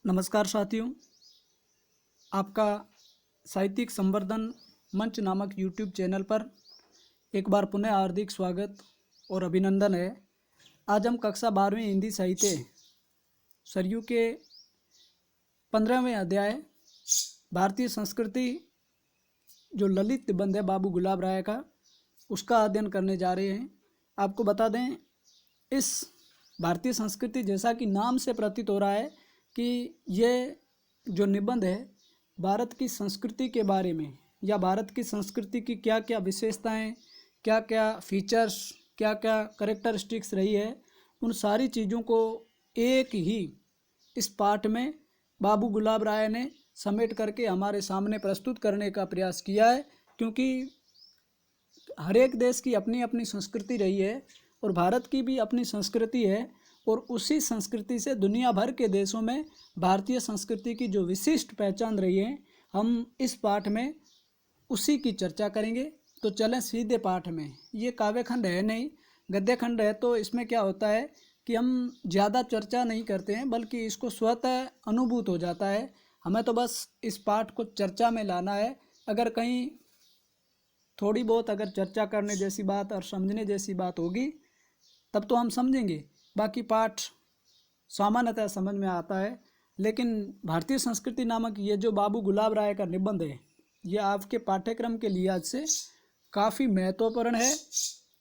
नमस्कार साथियों, आपका साहित्यिक संवर्धन मंच नामक यूट्यूब चैनल पर एक बार पुनः हार्दिक स्वागत और अभिनंदन है। आज हम कक्षा 12वीं हिंदी साहित्य सरयू के 15वें अध्याय भारतीय संस्कृति जो ललित निबंध है बाबू गुलाब राय का, उसका अध्ययन करने जा रहे हैं। आपको बता दें, इस भारतीय संस्कृति जैसा कि नाम से प्रतीत हो रहा है कि ये जो निबंध है भारत की संस्कृति के बारे में, या भारत की संस्कृति की क्या क्या विशेषताएं, क्या क्या फीचर्स, क्या क्या करेक्टरिस्टिक्स रही है, उन सारी चीज़ों को एक ही इस पाठ में बाबू गुलाब राय ने समेट करके हमारे सामने प्रस्तुत करने का प्रयास किया है। क्योंकि हर एक देश की अपनी अपनी संस्कृति रही है और भारत की भी अपनी संस्कृति है, और उसी संस्कृति से दुनिया भर के देशों में भारतीय संस्कृति की जो विशिष्ट पहचान रही है, हम इस पाठ में उसी की चर्चा करेंगे। तो चलें सीधे पाठ में। ये काव्य खंड है नहीं, गद्य खंड है, तो इसमें क्या होता है कि हम ज़्यादा चर्चा नहीं करते हैं, बल्कि इसको स्वतः अनुभूत हो जाता है। हमें तो बस इस पाठ को चर्चा में लाना है। अगर कहीं थोड़ी बहुत अगर चर्चा करने जैसी बात और समझने जैसी बात होगी तब तो हम समझेंगे, बाकी पाठ सामान्यतः समझ में आता है। लेकिन भारतीय संस्कृति नामक ये जो बाबू गुलाब राय का निबंध है, ये आपके पाठ्यक्रम के लिहाज से काफ़ी महत्वपूर्ण है।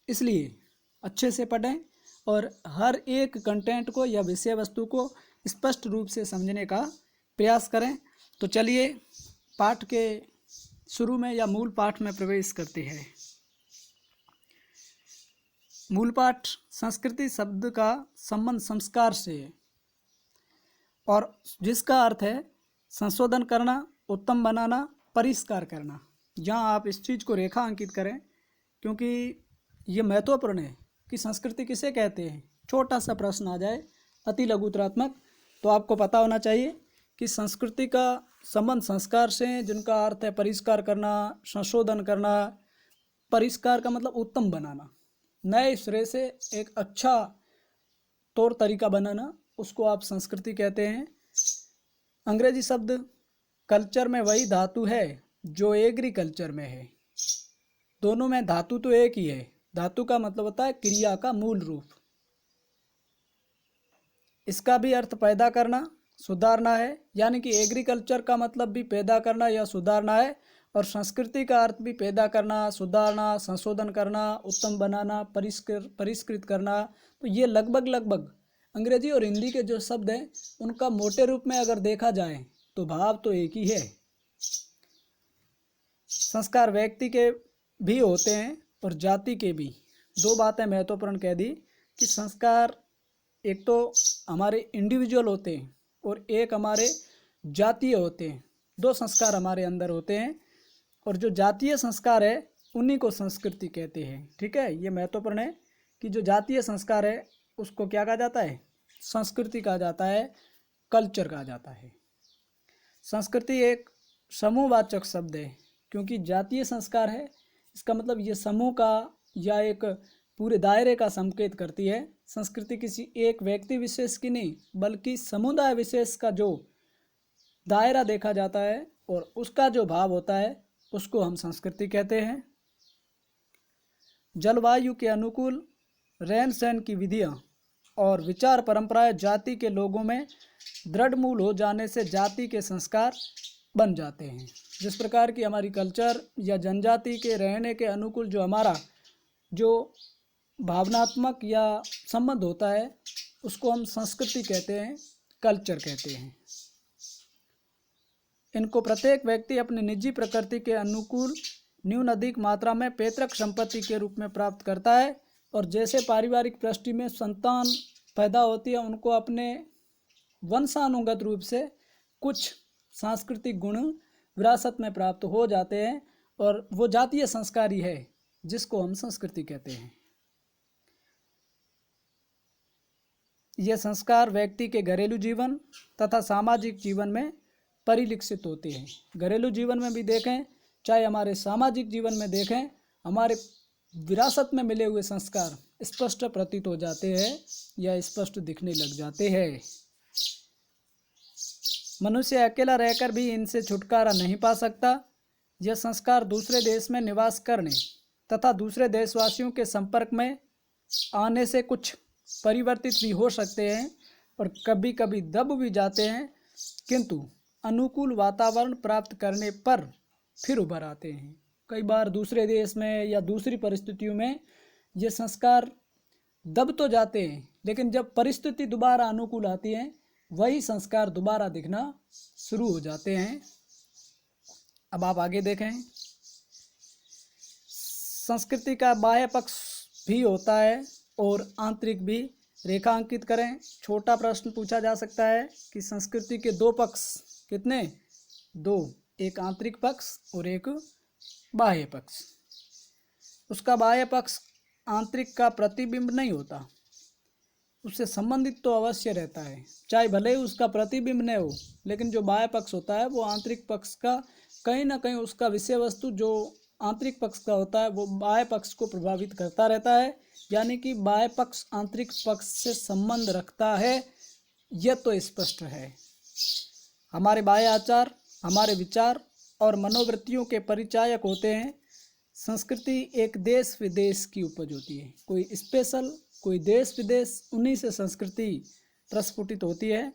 इसलिए अच्छे से पढ़ें और हर एक कंटेंट को या विषय वस्तु को स्पष्ट रूप से समझने का प्रयास करें। तो चलिए पाठ के शुरू में या मूल पाठ में प्रवेश करते हैं। मूल पाठ संस्कृति शब्द का संबंध संस्कार से है, और जिसका अर्थ है संशोधन करना, उत्तम बनाना, परिष्कार करना। जहाँ आप इस चीज़ को रेखा अंकित करें, क्योंकि ये महत्वपूर्ण है कि संस्कृति किसे कहते हैं। छोटा सा प्रश्न आ जाए अति लघुतरात्मक, तो आपको पता होना चाहिए कि संस्कृति का संबंध संस्कार से है, जिनका अर्थ है परिष्कार करना, संशोधन करना। परिष्कार का मतलब उत्तम बनाना, नए सिरे से एक अच्छा तौर तरीका बनाना, उसको आप संस्कृति कहते हैं। अंग्रेजी शब्द कल्चर में वही धातु है जो एग्रीकल्चर में है। दोनों में धातु तो एक ही है। धातु का मतलब होता है क्रिया का मूल रूप। इसका भी अर्थ पैदा करना, सुधारना है, यानी कि एग्रीकल्चर का मतलब भी पैदा करना या सुधारना है, और संस्कृति का अर्थ भी पैदा करना, सुधारना, संशोधन करना, उत्तम बनाना, परिष्कृत करना। तो ये लगभग अंग्रेजी और हिंदी के जो शब्द हैं उनका मोटे रूप में अगर देखा जाए तो भाव तो एक ही है। संस्कार व्यक्ति के भी होते हैं और जाति के भी। दो बातें महत्वपूर्ण कह दी कि संस्कार एक तो हमारे इंडिविजुअल होते हैं और एक हमारे जातीय होते हैं। दो संस्कार हमारे अंदर होते हैं, और जो जातीय संस्कार है उन्हीं को संस्कृति कहते हैं। ठीक है, ये महत्वपूर्ण है कि जो जातीय संस्कार है उसको क्या कहा जाता है, संस्कृति कहा जाता है, कल्चर कहा जाता है। संस्कृति एक समूहवाचक शब्द है, क्योंकि जातीय संस्कार है, इसका मतलब ये समूह का या एक पूरे दायरे का संकेत करती है। संस्कृति किसी एक व्यक्ति विशेष की नहीं, बल्कि समुदाय विशेष का जो दायरा देखा जाता है और उसका जो भाव होता है उसको हम संस्कृति कहते हैं। जलवायु के अनुकूल रहन सहन की विधियाँ और विचार परंपराएं जाति के लोगों में दृढ़ मूल हो जाने से जाति के संस्कार बन जाते हैं। जिस प्रकार की हमारी कल्चर या जनजाति के रहने के अनुकूल जो हमारा जो भावनात्मक या संबंध होता है उसको हम संस्कृति कहते हैं, कल्चर कहते हैं। इनको प्रत्येक व्यक्ति अपनी निजी प्रकृति के अनुकूल न्यून अधिक मात्रा में पैतृक संपत्ति के रूप में प्राप्त करता है, और जैसे पारिवारिक पृष्ठभूमि में संतान पैदा होती है उनको अपने वंशानुगत रूप से कुछ सांस्कृतिक गुण विरासत में प्राप्त हो जाते हैं, और वो जातीय संस्कार ही है जिसको हम संस्कृति कहते हैं। ये संस्कार व्यक्ति के घरेलू जीवन तथा सामाजिक जीवन में परिलक्षित होते हैं। घरेलू जीवन में भी देखें, चाहे हमारे सामाजिक जीवन में देखें, हमारे विरासत में मिले हुए संस्कार स्पष्ट प्रतीत हो जाते हैं या स्पष्ट दिखने लग जाते हैं। मनुष्य अकेला रहकर भी इनसे छुटकारा नहीं पा सकता। यह संस्कार दूसरे देश में निवास करने तथा दूसरे देशवासियों के संपर्क में आने से कुछ परिवर्तित भी हो सकते हैं और कभी कभी दब भी जाते हैं, किंतु अनुकूल वातावरण प्राप्त करने पर फिर उभर आते हैं। कई बार दूसरे देश में या दूसरी परिस्थितियों में ये संस्कार दब तो जाते हैं, लेकिन जब परिस्थिति दोबारा अनुकूल आती है वही संस्कार दोबारा दिखना शुरू हो जाते हैं। अब आप आगे देखें, संस्कृति का बाह्य पक्ष भी होता है और आंतरिक भी। रेखांकित करें। छोटा प्रश्न पूछा जा सकता है कि संस्कृति के दो पक्ष कितने? दो, एक आंतरिक पक्ष और एक बाह्य पक्ष। उसका बाह्य पक्ष आंतरिक का प्रतिबिंब नहीं होता, उससे संबंधित तो अवश्य रहता है, चाहे भले ही उसका प्रतिबिंब न हो, लेकिन जो बाह्य पक्ष होता है वो आंतरिक पक्ष का कहीं ना कहीं उसका विषय वस्तु जो आंतरिक पक्ष का होता है वो बाह्य पक्ष को प्रभावित करता रहता है। यानी कि बाह्य पक्ष आंतरिक पक्ष से संबंध रखता है, यह तो स्पष्ट है। हमारे बाह्य आचार, हमारे विचार और मनोवृत्तियों के परिचायक होते हैं। संस्कृति एक देश विदेश की उपज होती है, कोई स्पेशल, कोई देश विदेश, उन्हीं से संस्कृति प्रस्फुटित होती है।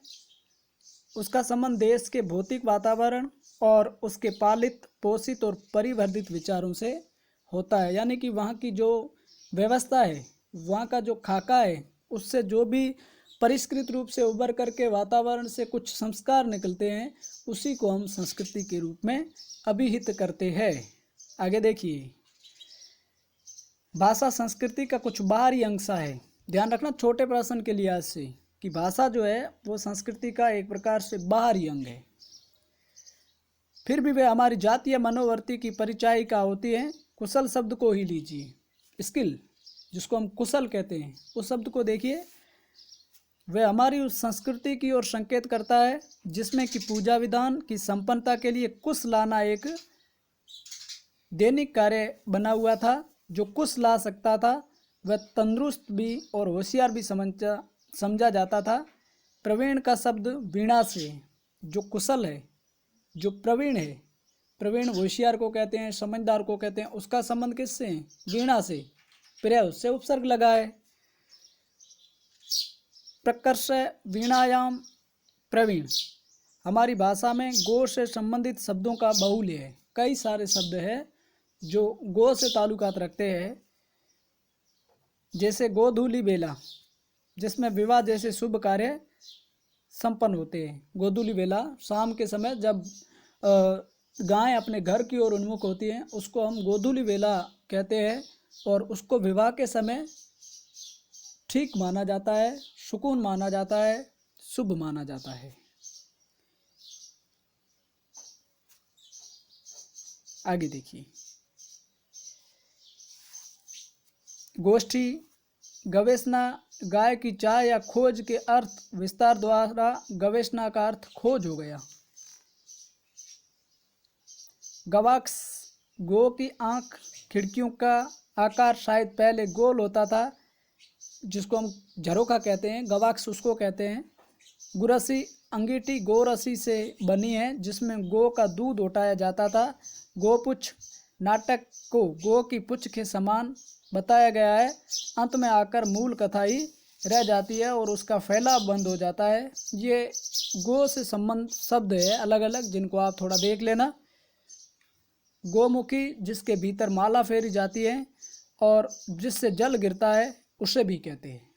उसका संबंध देश के भौतिक वातावरण और उसके पालित, पोषित और परिवर्धित विचारों से होता है। यानी कि वहाँ की जो व्यवस्था है, वहाँ का जो खाका है, उससे जो भी परिष्कृत रूप से उभर करके वातावरण से कुछ संस्कार निकलते हैं, उसी को हम संस्कृति के रूप में अभिहित करते हैं। आगे देखिए, भाषा संस्कृति का कुछ बाहरी अंश है। ध्यान रखना छोटे प्रश्न के लिहाज से कि भाषा जो है वो संस्कृति का एक प्रकार से बाहरी अंग है। फिर भी वे हमारी जातीय मनोवृत्ति की परिचायिका होती है। कुशल शब्द को ही लीजिए, स्किल जिसको हम कुशल कहते हैं, उस शब्द को देखिए, वह हमारी उस संस्कृति की ओर संकेत करता है जिसमें कि पूजा विधान की संपन्नता के लिए कुश लाना एक दैनिक कार्य बना हुआ था। जो कुश ला सकता था वह तंदुरुस्त भी और होशियार भी समझा जाता था। प्रवीण का शब्द वीणा से, जो कुशल है, जो प्रवीण है, प्रवीण होशियार को कहते हैं, समझदार को कहते हैं, उसका संबंध किससे है? वीणा से। प्रिय उससे उपसर्ग लगा है। प्रकर्ष वीणायाम प्रवीण। हमारी भाषा में गो से संबंधित शब्दों का बाहुल्य है। कई सारे शब्द हैं जो गो से ताल्लुकात रखते हैं, जैसे गोधूली बेला, जिसमें विवाह जैसे शुभ कार्य संपन्न होते हैं। गोधूली बेला शाम के समय जब गायें अपने घर की ओर उन्मुख होती हैं, उसको हम गोधूली बेला कहते हैं और उसको विवाह के समय ठीक माना जाता है, सुकून माना जाता है, शुभ माना जाता है। आगे देखिए, गोष्ठी गवेषणा, गाय की चाह या खोज के अर्थ विस्तार द्वारा गवेषणा का अर्थ खोज हो गया। गवाक्स, गो की आँख, खिड़कियों का आकार शायद पहले गोल होता था, जिसको हम झरोखा कहते हैं, गवाक्स उसको कहते हैं। गुरसी, अंगीठी गोरसी से बनी है जिसमें गो का दूध उठाया जाता था। गोपुच्छ, नाटक को गो की पुच्छ के समान बताया गया है। अंत में आकर मूल कथा ही रह जाती है और उसका फैलाव बंद हो जाता है। ये गो से संबंध शब्द है अलग अलग, जिनको आप थोड़ा देख लेना। गोमुखी, जिसके भीतर माला फेरी जाती है और जिससे जल गिरता है, उसे भी कहते हैं।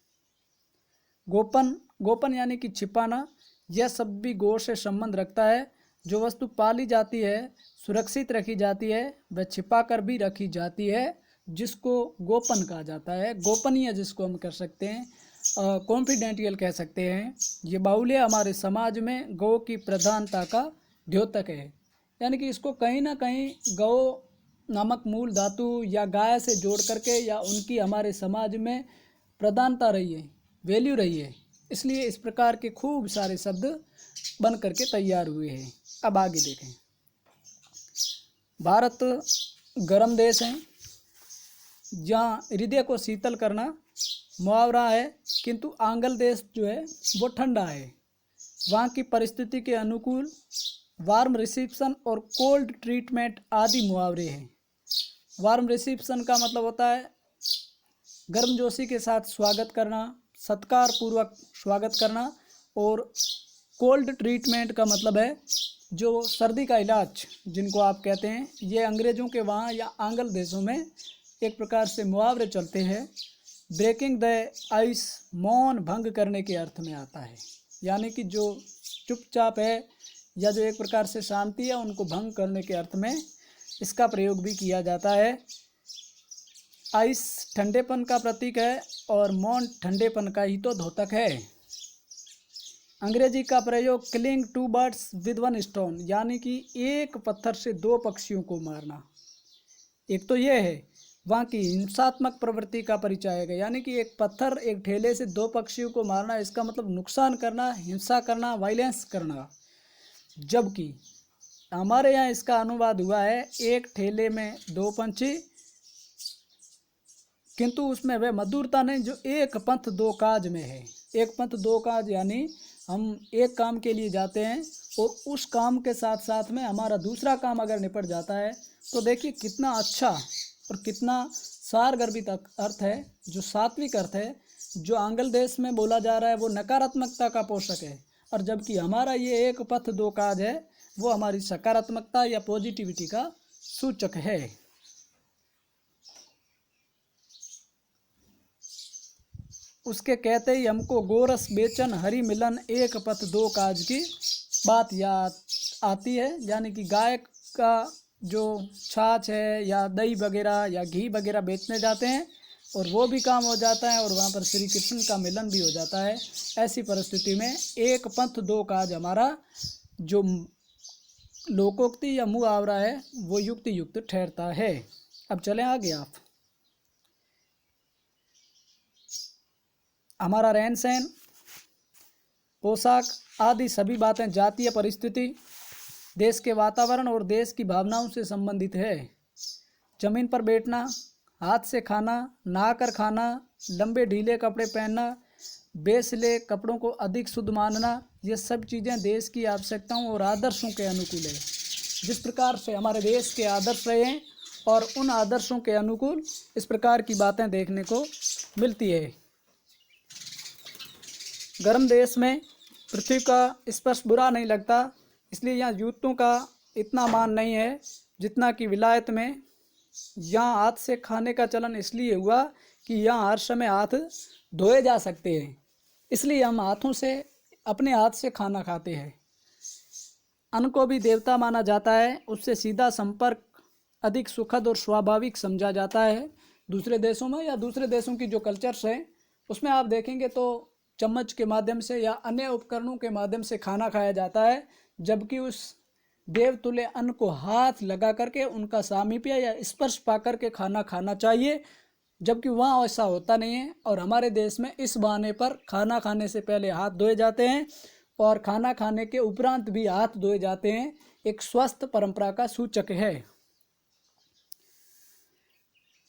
गोपन, गोपन यानी कि छिपाना, यह शब्द भी गो से संबंध रखता है। जो वस्तु पाली जाती है, सुरक्षित रखी जाती है, वह छिपा कर भी रखी जाती है, जिसको गोपन कहा जाता है। गोपनीय जिसको हम कर सकते हैं, कॉन्फिडेंटियल कह सकते हैं। ये बाहुल्य हमारे समाज में गौ की प्रधानता का द्योतक है। यानी कि इसको कहीं ना कहीं गौ नामक मूल धातु या गाय से जोड़ करके या उनकी हमारे समाज में प्रधानता रही है, वैल्यू रही है, इसलिए इस प्रकार के खूब सारे शब्द बन करके तैयार हुए हैं। अब आगे देखें, भारत गर्म देश है जहाँ हृदय को शीतल करना मुहावरा है, किंतु आंगल देश जो है वो ठंडा है। वहाँ की परिस्थिति के अनुकूल वार्म रिसेप्शन और कोल्ड ट्रीटमेंट आदि मुहावरे हैं। वार्म रिसेप्शन का मतलब होता है गर्मजोशी के साथ स्वागत करना, सत्कार पूर्वक स्वागत करना, और कोल्ड ट्रीटमेंट का मतलब है जो सर्दी का इलाज जिनको आप कहते हैं। ये अंग्रेज़ों के वहाँ या आंग्ल देशों में एक प्रकार से मुहावरे चलते हैं। ब्रेकिंग द आइस मौन भंग करने के अर्थ में आता है, यानी कि जो चुपचाप है या जो एक प्रकार से शांति है उनको भंग करने के अर्थ में इसका प्रयोग भी किया जाता है। आइस ठंडेपन का प्रतीक है और मौन ठंडेपन का ही तो द्योतक है। अंग्रेजी का प्रयोग killing two birds with one stone, यानी कि एक पत्थर से दो पक्षियों को मारना। एक तो ये है वहाँ की हिंसात्मक प्रवृत्ति का परिचायक है, यानी कि एक पत्थर एक ठेले से दो पक्षियों को मारना, इसका मतलब नुकसान करना, हिंसा करना, वायलेंस करना। जबकि हमारे यहाँ इसका अनुवाद हुआ है एक ठेले में दो पंछी, किंतु उसमें वह मधुरता नहीं जो एक पंथ दो काज में है। एक पंथ दो काज यानी हम एक काम के लिए जाते हैं और उस काम के साथ साथ में हमारा दूसरा काम अगर निपट जाता है तो देखिए कितना अच्छा और कितना सारगर्भित अर्थ है, जो सात्विक अर्थ है। जो आंग्ल देश में बोला जा रहा है वो नकारात्मकता का पोषक है, और जबकि हमारा ये एक पथ दो काज है वो हमारी सकारात्मकता या पॉजिटिविटी का सूचक है। उसके कहते ही हमको गोरस बेचन हरि मिलन एक पथ दो काज की बात याद आती है, यानी कि गाय का जो छाछ है या दही वगैरह या घी वगैरह बेचने जाते हैं और वो भी काम हो जाता है और वहाँ पर श्री कृष्ण का मिलन भी हो जाता है। ऐसी परिस्थिति में एक पंथ दो काज हमारा जो लोकोक्ति या मुहावरा है वो युक्ति युक्त ठहरता है। अब चलें आगे। आप हमारा रहन सहन, पोशाक आदि सभी बातें जातीय परिस्थिति, देश के वातावरण और देश की भावनाओं से संबंधित है। जमीन पर बैठना, हाथ से खाना, नहाकर खाना, लंबे ढीले कपड़े पहनना, बेसिले कपड़ों को अधिक शुद्ध मानना, ये सब चीज़ें देश की आवश्यकताओं और आदर्शों के अनुकूल है। जिस प्रकार से हमारे देश के आदर्श रहे हैं और उन आदर्शों के अनुकूल इस प्रकार की बातें देखने को मिलती है। गर्म देश में पृथ्वी का स्पर्श बुरा नहीं लगता, इसलिए यहाँ जूतों का इतना मान नहीं है जितना कि विलायत में। यहाँ हाथ से खाने का चलन इसलिए हुआ कि यहाँ हर समय हाथ धोए जा सकते हैं, इसलिए हम हाथों से अपने हाथ से खाना खाते हैं। अन्न को भी देवता माना जाता है, उससे सीधा संपर्क अधिक सुखद और स्वाभाविक समझा जाता है। दूसरे देशों में या दूसरे देशों की जो कल्चर्स हैं उसमें आप देखेंगे तो चम्मच के माध्यम से या अन्य उपकरणों के माध्यम से खाना खाया जाता है, जबकि उस देवतुल्य अन्न को हाथ लगा करके उनका सामीप्य या स्पर्श पा करके खाना खाना चाहिए, जबकि वहाँ ऐसा होता नहीं है। और हमारे देश में इस बहाने पर खाना खाने से पहले हाथ धोए जाते हैं और खाना खाने के उपरांत भी हाथ धोए जाते हैं, एक स्वस्थ परंपरा का सूचक है।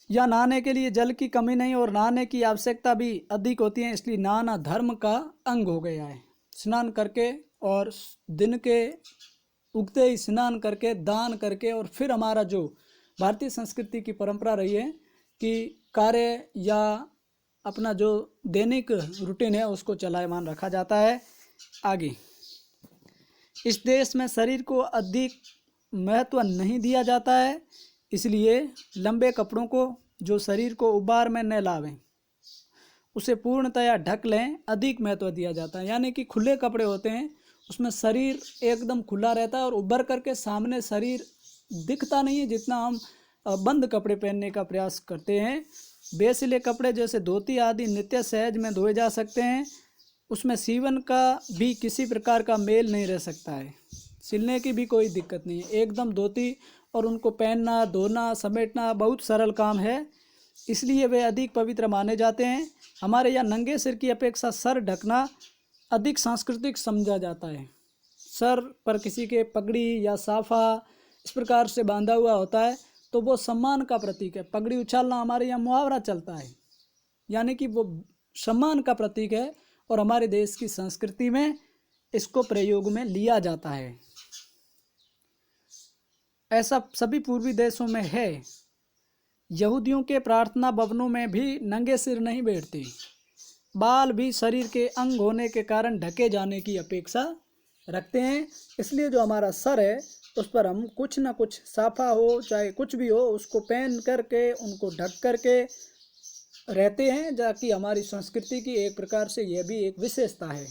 या नहाने के लिए जल की कमी नहीं और नहाने की आवश्यकता भी अधिक होती है, इसलिए नहाना धर्म का अंग हो गया है। स्नान करके और दिन के उगते ही स्नान करके दान करके और फिर हमारा जो भारतीय संस्कृति की परंपरा रही है कि कार्य या अपना जो दैनिक रूटीन है उसको चलायमान रखा जाता है। आगे, इस देश में शरीर को अधिक महत्व नहीं दिया जाता है, इसलिए लंबे कपड़ों को जो शरीर को उबार में न लावें उसे पूर्णतया ढक लें, अधिक महत्व दिया जाता है। यानी कि खुले कपड़े होते हैं उसमें शरीर एकदम खुला रहता है और उभर करके सामने शरीर दिखता नहीं है जितना हम बंद कपड़े पहनने का प्रयास करते हैं। बेसिले कपड़े जैसे धोती आदि नित्य सहज में धोए जा सकते हैं, उसमें सीवन का भी किसी प्रकार का मेल नहीं रह सकता है, सिलने की भी कोई दिक्कत नहीं है। एकदम धोती और उनको पहनना, धोना, समेटना बहुत सरल काम है, इसलिए वे अधिक पवित्र माने जाते हैं। हमारे यहाँ नंगे सिर की अपेक्षा सर ढकना अधिक सांस्कृतिक समझा जाता है। सर पर किसी के पगड़ी या साफा इस प्रकार से बांधा हुआ होता है तो वो सम्मान का प्रतीक है। पगड़ी उछालना हमारे यहाँ मुहावरा चलता है, यानी कि वो सम्मान का प्रतीक है और हमारे देश की संस्कृति में इसको प्रयोग में लिया जाता है। ऐसा सभी पूर्वी देशों में है। यहूदियों के प्रार्थना भवनों में भी नंगे सिर नहीं बैठते। बाल भी शरीर के अंग होने के कारण ढके जाने की अपेक्षा रखते हैं। इसलिए जो हमारा सर है उस पर हम कुछ ना कुछ साफा हो चाहे कुछ भी हो उसको पहन करके उनको ढक करके रहते हैं, ताकि हमारी संस्कृति की एक प्रकार से यह भी एक विशेषता है।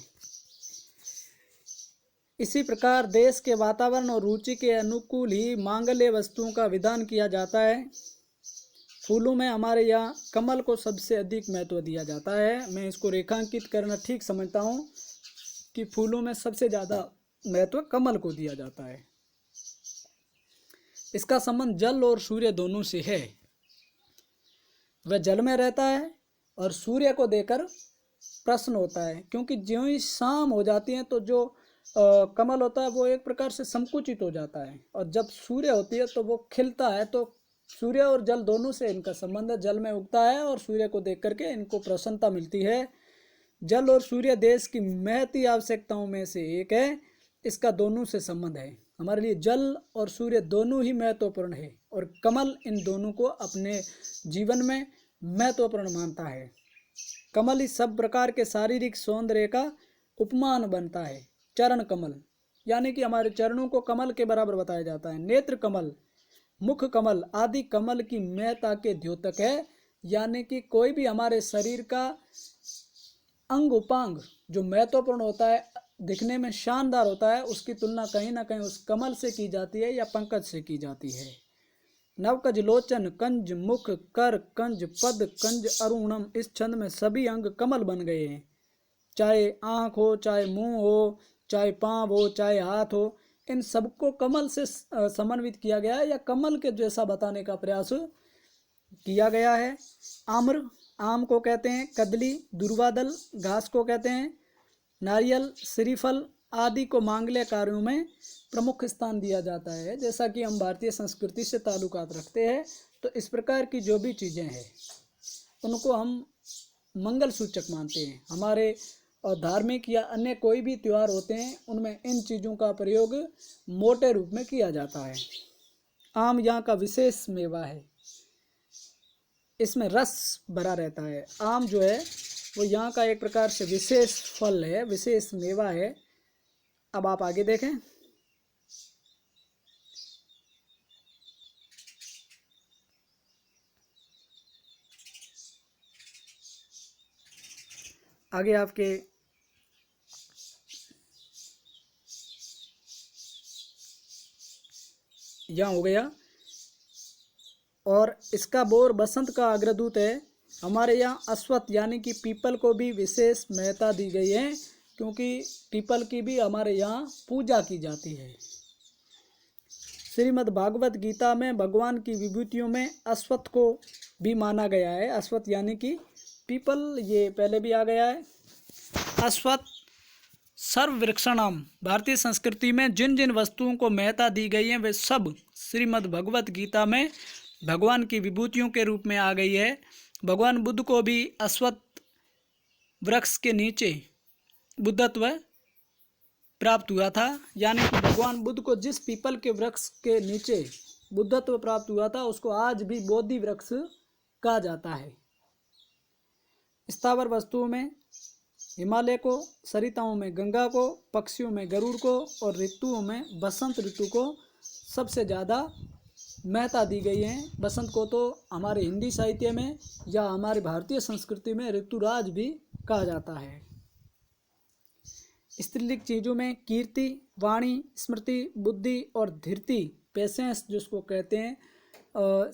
इसी प्रकार देश के वातावरण और रुचि के अनुकूल ही मांगल्य वस्तुओं का विधान किया जाता है। फूलों में हमारे यहाँ कमल को सबसे अधिक महत्व दिया जाता है। मैं इसको रेखांकित करना ठीक समझता हूँ कि फूलों में सबसे ज़्यादा महत्व कमल को दिया जाता है। इसका संबंध जल और सूर्य दोनों से है। वह जल में रहता है और सूर्य को देकर प्रश्न होता है, क्योंकि ज्यों ही शाम हो जाती है तो जो कमल होता है वो एक प्रकार से संकुचित हो जाता है, और जब सूर्य होती है तो वो खिलता है। तो सूर्य और जल दोनों से इनका संबंध है। जल में उगता है और सूर्य को देख करके इनको प्रसन्नता मिलती है। जल और सूर्य देश की महती आवश्यकताओं में से एक है। इसका दोनों से संबंध है। हमारे लिए जल और सूर्य दोनों ही महत्वपूर्ण है, और कमल इन दोनों को अपने जीवन में महत्वपूर्ण मानता है। कमल इस सब प्रकार के शारीरिक सौंदर्य का उपमान बनता है। चरण कमल यानी कि हमारे चरणों को कमल के बराबर बताया जाता है। नेत्र कमल, मुख कमल आदि कमल की महत्ता के द्योतक है। यानी कि कोई भी हमारे शरीर का अंग उपांग जो महत्वपूर्ण होता है, दिखने में शानदार होता है, उसकी तुलना कहीं ना कहीं उस कमल से की जाती है या पंकज से की जाती है। नवकज लोचन कंज मुख कर कंज पद कंज अरुणम, इस छंद में सभी अंग कमल बन गए हैं। चाहे आँख हो, चाहे मुंह हो, चाहे पाँव हो, चाहे हाथ हो, इन सबको कमल से समन्वित किया गया है या कमल के जैसा बताने का प्रयास किया गया है। आम्र आम को कहते हैं। कदली दुर्वादल घास को कहते हैं। नारियल श्रीफल आदि को मांगल्य कार्यों में प्रमुख स्थान दिया जाता है। जैसा कि हम भारतीय संस्कृति से ताल्लुकात रखते हैं तो इस प्रकार की जो भी चीज़ें हैं उनको हम मंगल सूचक मानते हैं। हमारे और धार्मिक या अन्य कोई भी त्यौहार होते हैं उनमें इन चीज़ों का प्रयोग मोटे रूप में किया जाता है। आम यहाँ का विशेष मेवा है। इसमें रस भरा रहता है। आम जो है वो यहाँ का एक प्रकार से विशेष फल है, विशेष मेवा है। अब आप आगे देखें। आगे आपके यहाँ हो गया। और इसका बोर बसंत का अग्रदूत है। हमारे यहाँ अश्वत्थ यानी कि पीपल को भी विशेष महत्ता दी गई है, क्योंकि पीपल की भी हमारे यहाँ पूजा की जाती है। श्रीमद् भागवत गीता में भगवान की विभूतियों में अश्वत्थ को भी माना गया है। अश्वत्थ यानी कि पीपल, ये पहले भी आ गया है। अश्वत्थ सर्ववृक्षाणाम, भारतीय संस्कृति में जिन जिन वस्तुओं को महत्ता दी गई है वे सब श्रीमद् भगवत गीता में भगवान की विभूतियों के रूप में आ गई है। भगवान बुद्ध को भी अश्वत्थ वृक्ष के नीचे बुद्धत्व प्राप्त हुआ था। यानी कि भगवान बुद्ध को जिस पीपल के वृक्ष के नीचे बुद्धत्व प्राप्त हुआ था उसको आज भी बोधि वृक्ष कहा जाता है। स्थावर वस्तुओं में हिमालय को, सरिताओं में गंगा को, पक्षियों में गरुड़ को और ऋतुओं में बसंत ऋतु को सबसे ज़्यादा महत्ता दी गई है। बसंत को तो हमारे हिंदी साहित्य में या हमारे भारतीय संस्कृति में ऋतुराज भी कहा जाता है। स्त्रीलिंग चीज़ों में कीर्ति, वाणी, स्मृति, बुद्धि और धीरति, पेशेंस जिसको कहते हैं,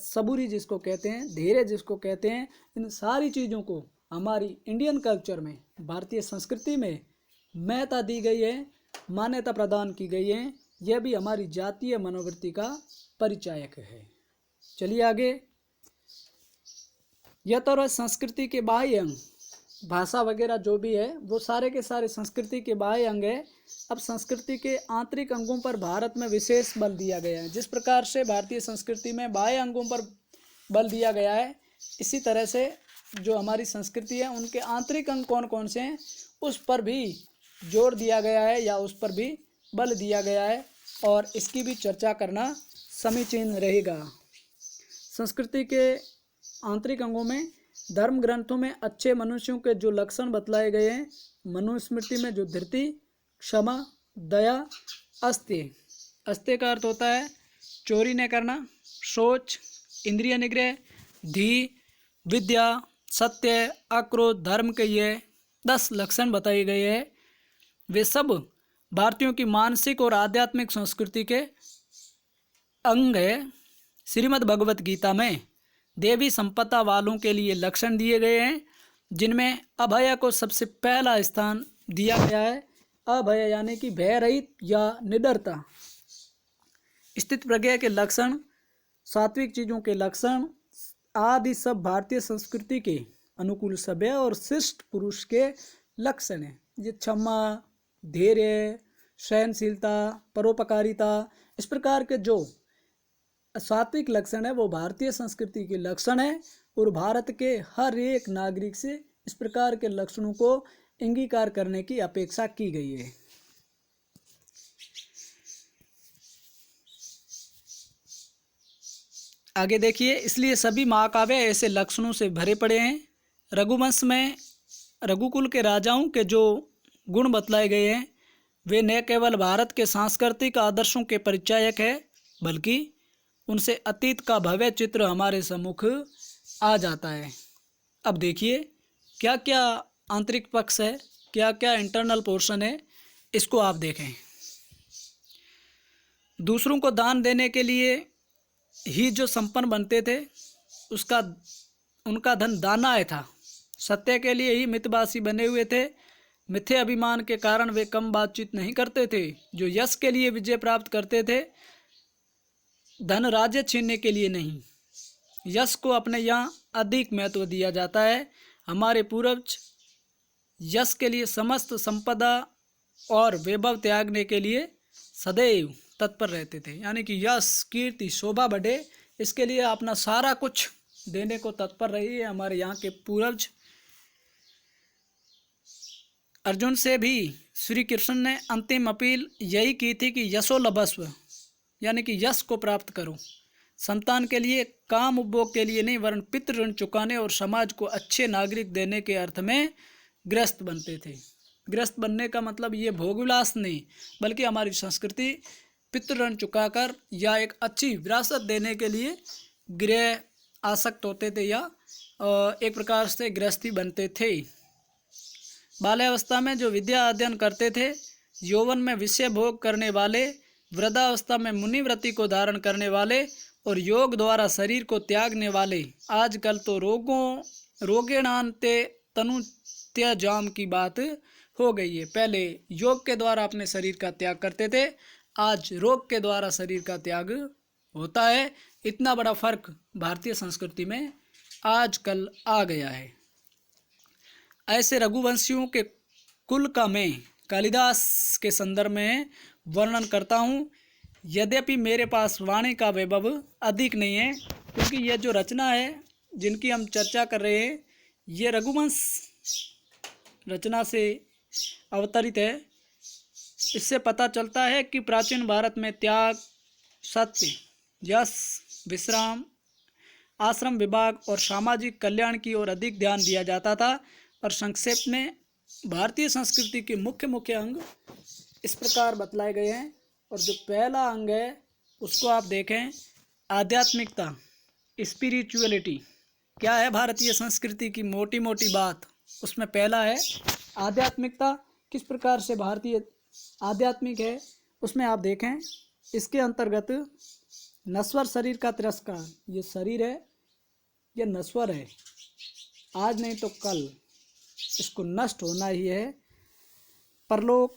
सबूरी जिसको कहते हैं, धैर्य जिसको कहते हैं, इन सारी चीज़ों को हमारी इंडियन कल्चर में, भारतीय संस्कृति में महत्ता दी गई है, मान्यता प्रदान की गई है। यह भी हमारी जातीय मनोवृत्ति का परिचायक है। चलिए आगे। यह तो संस्कृति के बाह्य अंग, भाषा वगैरह जो भी है वो सारे के सारे संस्कृति के बाह्य अंग है। अब संस्कृति के आंतरिक अंगों पर भारत में विशेष बल दिया गया है। जिस प्रकार से भारतीय संस्कृति में बाह्य अंगों पर बल दिया गया है, इसी तरह से जो हमारी संस्कृति है उनके आंतरिक अंग कौन कौन से हैं उस पर भी जोर दिया गया है या उस पर भी बल दिया गया है, और इसकी भी चर्चा करना समीचीन रहेगा। संस्कृति के आंतरिक अंगों में धर्म ग्रंथों में अच्छे मनुष्यों के जो लक्षण बतलाए गए हैं, मनुस्मृति में जो धृति, क्षमा, दया, अस्त्य, अस्त्य का अर्थ होता है चोरी न करना, सोच, इंद्रिय निग्रह, धी, विद्या, सत्य, अक्रोध, धर्म के ये 10 लक्षण बताए गए हैं। वे सब भारतीयों की मानसिक और आध्यात्मिक संस्कृति के अंग है। श्रीमद् भगवत गीता में देवी संपदा वालों के लिए लक्षण दिए गए हैं, जिनमें अभय को सबसे पहला स्थान दिया गया है। अभय यानी कि भय रहित या निडरता, स्थित प्रज्ञा के लक्षण, सात्विक चीज़ों के लक्षण आदि सब भारतीय संस्कृति के अनुकूल सभ्य और शिष्ट पुरुष के लक्षण हैं। ये क्षमा, धैर्य, सहनशीलता, परोपकारिता, इस प्रकार के जो सात्विक लक्षण है वो भारतीय संस्कृति के लक्षण है, और भारत के हर एक नागरिक से इस प्रकार के लक्षणों को अंगीकार करने की अपेक्षा की गई है। आगे देखिए, इसलिए सभी महाकाव्य ऐसे लक्षणों से भरे पड़े हैं। रघुवंश में रघुकुल के राजाओं के जो गुण बतलाए गए हैं वे न केवल भारत के सांस्कृतिक आदर्शों के परिचायक है, बल्कि उनसे अतीत का भव्य चित्र हमारे सम्मुख आ जाता है। अब देखिए क्या क्या आंतरिक पक्ष है, क्या क्या इंटरनल पोर्शन है, इसको आप देखें। दूसरों को दान देने के लिए ही जो संपन्न बनते थे उनका धन दानाय था। सत्य के लिए ही मितभाषी बने हुए थे। मिथ्या अभिमान के कारण वे कम बातचीत नहीं करते थे। जो यश के लिए विजय प्राप्त करते थे, धन राज्य छीनने के लिए नहीं। यश को अपने यहाँ अधिक महत्व दिया जाता है। हमारे पूर्वज यश के लिए समस्त संपदा और वैभव त्यागने के लिए सदैव तत्पर रहते थे, यानी कि यश, कीर्ति, शोभा बढ़े, इसके लिए अपना सारा कुछ देने को तत्पर रही है हमारे यहाँ के पूर्वज। अर्जुन से भी श्री कृष्ण ने अंतिम अपील यही की थी कि यशो लभस्व, यानी कि यश को प्राप्त करो। संतान के लिए, काम उपभोग के लिए नहीं, वरन पितृ ऋण चुकाने और समाज को अच्छे नागरिक देने के अर्थ में गृहस्थ बनते थे। गृहस्थ बनने का मतलब ये भोगविलास नहीं, बल्कि हमारी संस्कृति पितृ ऋण चुकाकर या एक अच्छी विरासत देने के लिए गृह आसक्त होते थे, या एक प्रकार से गृहस्थी बनते थे। बाल्यावस्था में जो विद्या अध्ययन करते थे, यौवन में विषय भोग करने वाले, वृद्धावस्था में मुनिवृत्ति को धारण करने वाले और योग द्वारा शरीर को त्यागने वाले, आजकल तो रोगेणान्ते तनु त्याजाम की बात हो गई है। पहले योग के द्वारा अपने शरीर का त्याग करते थे, आज रोग के द्वारा शरीर का त्याग होता है। इतना बड़ा फर्क भारतीय संस्कृति में आजकल आ गया है। ऐसे रघुवंशियों के कुल का मैं कालिदास के संदर्भ में वर्णन करता हूँ। यद्यपि मेरे पास वाणी का वैभव अधिक नहीं है, क्योंकि यह जो रचना है जिनकी हम चर्चा कर रहे हैं, ये रघुवंश रचना से अवतरित है। इससे पता चलता है कि प्राचीन भारत में त्याग, सत्य, यश, विश्राम, आश्रम विभाग और सामाजिक कल्याण की ओर अधिक ध्यान दिया जाता था। और संक्षेप में भारतीय संस्कृति के मुख्य मुख्य अंग इस प्रकार बतलाए गए हैं। और जो पहला अंग है उसको आप देखें, आध्यात्मिकता, स्पिरिचुअलिटी। क्या है भारतीय संस्कृति की मोटी मोटी बात, उसमें पहला है आध्यात्मिकता। किस प्रकार से भारतीय आध्यात्मिक है उसमें आप देखें, इसके अंतर्गत नश्वर शरीर का तिरस्कार। ये शरीर है, ये नश्वर है, आज नहीं तो कल इसको नष्ट होना ही है। परलोक,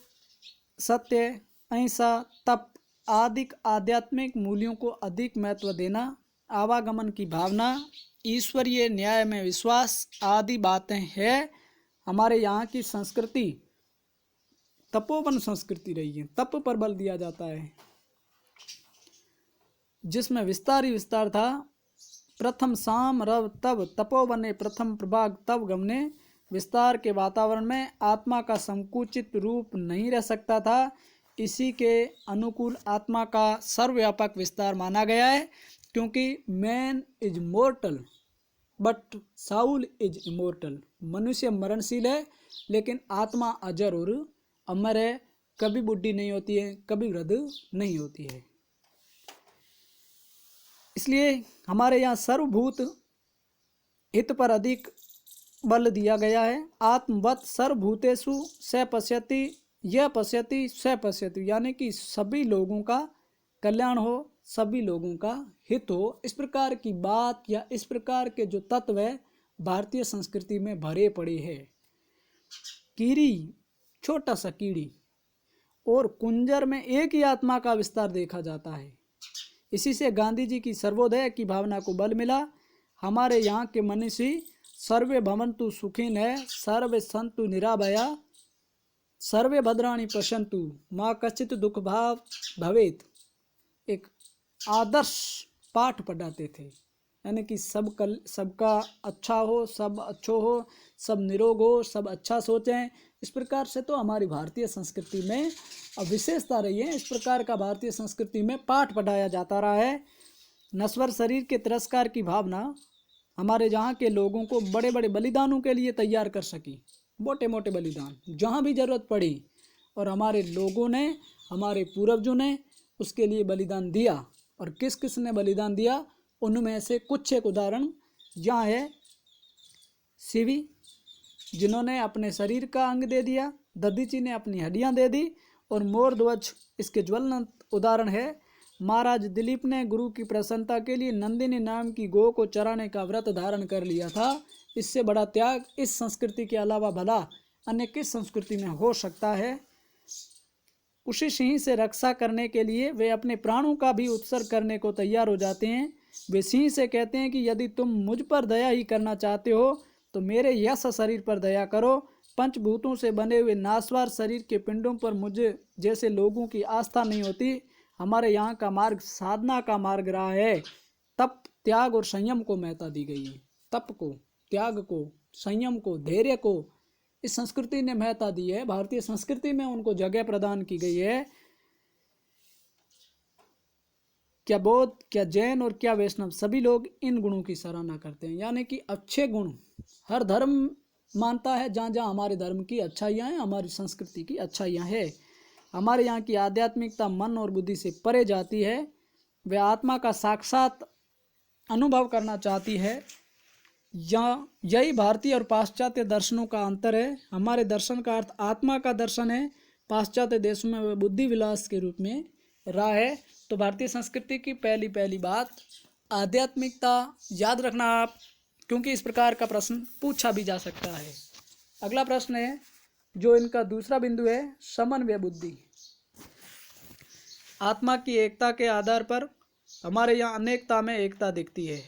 सत्य, अहिंसा, तप आदि आध्यात्मिक मूल्यों को अधिक महत्व देना, आवागमन की भावना, ईश्वरीय न्याय में विश्वास आदि बातें हैं। हमारे यहाँ की संस्कृति तपोवन संस्कृति रही है। तप पर बल दिया जाता है, जिसमें विस्तार ही विस्तार था। प्रथम साम रव तब तपोवने प्रथम प्रभाग तब गमने, विस्तार के वातावरण में आत्मा का संकुचित रूप नहीं रह सकता था। इसी के अनुकूल आत्मा का सर्वव्यापक विस्तार माना गया है, क्योंकि man is mortar but Saul is immortal. मनुष्य मरणशील है लेकिन आत्मा अजर और अमर है, कभी बुढ़ी नहीं होती है, कभी वृद्ध नहीं होती है। इसलिए हमारे यहाँ सर्वभूत हित पर अधिक बल दिया गया है। आत्मवत सर्वभूतेषु स पश्यति यह पश्यति स पश्यति, यानी कि सभी लोगों का कल्याण हो, सभी लोगों का हित हो। इस प्रकार की बात या इस प्रकार के जो तत्व है भारतीय संस्कृति में भरे पड़े हैं। कीड़ी, छोटा सा कीड़ी और कुंजर में एक ही आत्मा का विस्तार देखा जाता है। इसी से गांधी जी की सर्वोदय की भावना को बल मिला। हमारे यहाँ के मनीषी सर्वे भवन्तु सुखिनः सर्वे सन्तु निराभया सर्वे भद्राणि पश्यन्तु माँ कश्चित् दुख भाव भवेत् एक आदर्श पाठ पढ़ाते थे, यानी कि सबका अच्छा हो, सब अच्छो हो, सब निरोग हो, सब अच्छा सोचें। इस प्रकार से तो हमारी भारतीय संस्कृति में विशेषता रही है। इस प्रकार का भारतीय संस्कृति में पाठ पढ़ाया जाता रहा है। नश्वर शरीर के तिरस्कार की भावना हमारे यहाँ के लोगों को बड़े बड़े बलिदानों के लिए तैयार कर सकी, मोटे मोटे बलिदान जहाँ भी जरूरत पड़ी, और हमारे लोगों ने, हमारे पूर्वजों ने उसके लिए बलिदान दिया। और किस किस ने बलिदान दिया, उनमें से कुछ एक उदाहरण यहाँ है। शिवी, जिन्होंने अपने शरीर का अंग दे दिया, दधीची ने अपनी हड्डियाँ दे दी, और मोर ध्वज इसके ज्वलंत उदाहरण है। महाराज दिलीप ने गुरु की प्रसन्नता के लिए नंदिनी नाम की गौ को चराने का व्रत धारण कर लिया था। इससे बड़ा त्याग इस संस्कृति के अलावा भला अन्य किस संस्कृति में हो सकता है। उसी सिंह से रक्षा करने के लिए वे अपने प्राणों का भी उत्सर्ग करने को तैयार हो जाते हैं। वे सिंह से कहते हैं कि यदि तुम मुझ पर दया ही करना चाहते हो तो मेरे यश शरीर पर दया करो। पंचभूतों से बने हुए नासवार शरीर के पिंडों पर मुझे जैसे लोगों की आस्था नहीं होती। हमारे यहाँ का मार्ग साधना का मार्ग रहा है। तप, त्याग और संयम को महत्ता दी गई है। तप को, त्याग को, संयम को, धैर्य को इस संस्कृति ने महत्ता दी है। भारतीय संस्कृति में उनको जगह प्रदान की गई है। क्या बौद्ध, क्या जैन और क्या वैष्णव, सभी लोग इन गुणों की सराहना करते हैं। यानी कि अच्छे गुण हर धर्म मानता है। जहाँ जहाँ हमारे धर्म की अच्छाइयाँ हैं, हमारी संस्कृति की अच्छाइयाँ हैं। हमारे यहाँ की आध्यात्मिकता मन और बुद्धि से परे जाती है। वह आत्मा का साक्षात अनुभव करना चाहती है। यही भारतीय और पाश्चात्य दर्शनों का अंतर है। हमारे दर्शन का अर्थ आत्मा का दर्शन है, पाश्चात्य देशों में वह बुद्धि विलास के रूप में रहा है। तो भारतीय संस्कृति की पहली बात आध्यात्मिकता याद रखना आप, क्योंकि इस प्रकार का प्रश्न पूछा भी जा सकता है। अगला प्रश्न है जो इनका दूसरा बिंदु है, समन्वय बुद्धि। आत्मा की एकता के आधार पर हमारे यहाँ अनेकता में एकता दिखती है।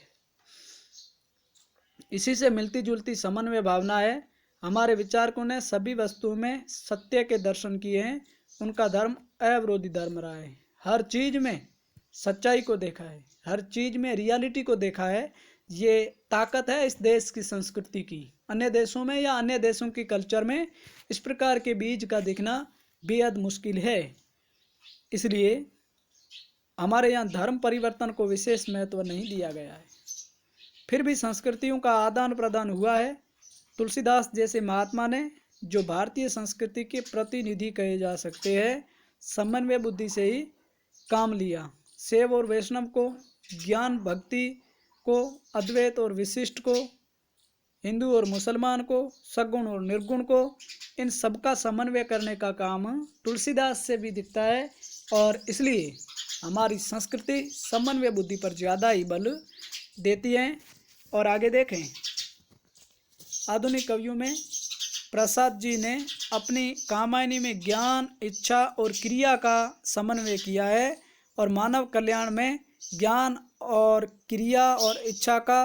इसी से मिलती जुलती समन्वय भावना है। हमारे विचारकों ने सभी वस्तुओं में सत्य के दर्शन किए हैं। उनका धर्म अविरोधी धर्म रहा है। हर चीज में सच्चाई को देखा है, हर चीज में रियलिटी को देखा है। ये ताकत है इस देश की संस्कृति की। अन्य देशों में या अन्य देशों की कल्चर में इस प्रकार के बीज का दिखना बेहद मुश्किल है। इसलिए हमारे यहाँ धर्म परिवर्तन को विशेष महत्व नहीं दिया गया है। फिर भी संस्कृतियों का आदान प्रदान हुआ है। तुलसीदास जैसे महात्मा ने, जो भारतीय संस्कृति के प्रतिनिधि कहे जा सकते हैं, समन्वय बुद्धि से ही काम लिया। शैव और वैष्णव को, ज्ञान भक्ति को, अद्वैत और विशिष्ट को, हिंदू और मुसलमान को, सगुण और निर्गुण को, इन सबका समन्वय करने का काम तुलसीदास से भी दिखता है। और इसलिए हमारी संस्कृति समन्वय बुद्धि पर ज़्यादा ही बल देती है। और आगे देखें, आधुनिक कवियों में प्रसाद जी ने अपनी कामायनी में ज्ञान, इच्छा और क्रिया का समन्वय किया है। और मानव कल्याण में ज्ञान और क्रिया और इच्छा का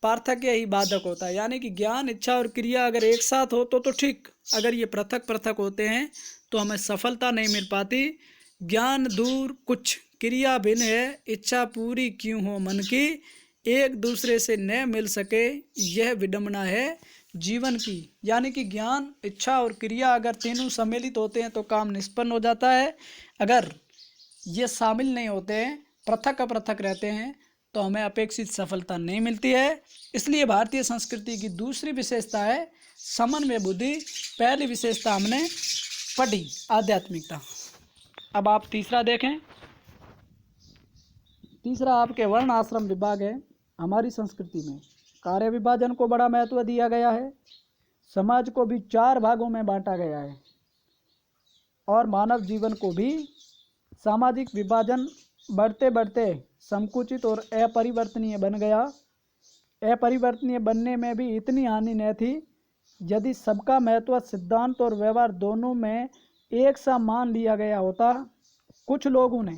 पार्थक्य ही बाधक होता है। यानी कि ज्ञान, इच्छा और क्रिया अगर एक साथ हो तो ठीक, अगर ये पृथक पृथक होते हैं तो हमें सफलता नहीं मिल पाती। ज्ञान दूर कुछ, क्रिया भिन्न है, इच्छा पूरी क्यों हो मन की, एक दूसरे से न मिल सके यह विडंबना है। जीवन की, यानी कि ज्ञान, इच्छा और क्रिया अगर तीनों सम्मिलित होते हैं तो काम निष्पन्न हो जाता है। अगर ये शामिल नहीं होते हैं, पृथक अपृथक रहते हैं, तो हमें अपेक्षित सफलता नहीं मिलती है। इसलिए भारतीय संस्कृति की दूसरी विशेषता है समन्वय बुद्धि। पहली विशेषता हमने पढ़ी आध्यात्मिकता। अब आप तीसरा देखें। तीसरा आपके वर्ण आश्रम विभाग है। हमारी संस्कृति में कार्य विभाजन को बड़ा महत्व दिया गया है। समाज को भी 4 भागों में बांटा गया है और मानव जीवन को भी सामाजिक विभाजन बढ़ते बढ़ते संकुचित और अपरिवर्तनीय बन गया। अपरिवर्तनीय बनने में भी इतनी हानि न थी। यदि सबका महत्व सिद्धांत और व्यवहार दोनों में एक सा मान लिया गया होता। कुछ लोगों ने